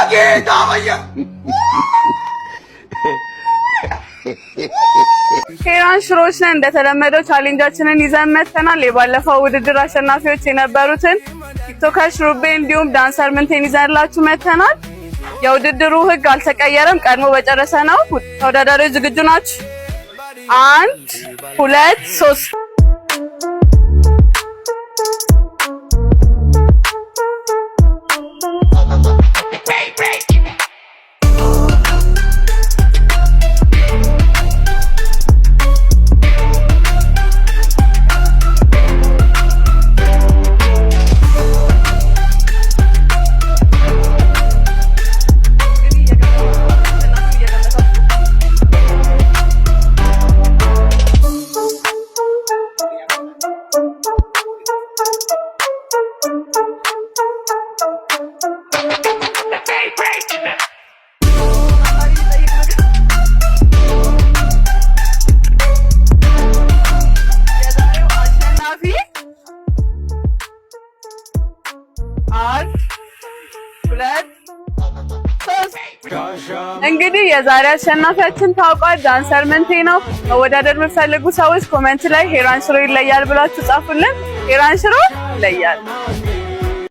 በጌታ በየ ሄራን ሽሮች ነን። እንደተለመደው ቻሌንጃችንን ይዘን መጥተናል። የባለፈው ውድድር አሸናፊዎች የነበሩትን ቲክቶከር ሽሩቤ እንዲሁም ዳንሰር ምንቴን ይዘንላችሁ መጥተናል። የውድድሩ ህግ አልተቀየረም፣ ቀድሞ በጨረሰ ነው። ተወዳዳሪዎች ዝግጁ ናችሁ? 1 2 3 እንግዲህ የዛሬ አሸናፊያችን ታውቋል። ዳንሰር ምንቴ ነው። መወዳደር የምትፈልጉ ሰዎች ኮሜንት ላይ ሄራን ሽሮ ይለያል ብላችሁ ጻፉልን። ሄራን ሽሮ ይለያል።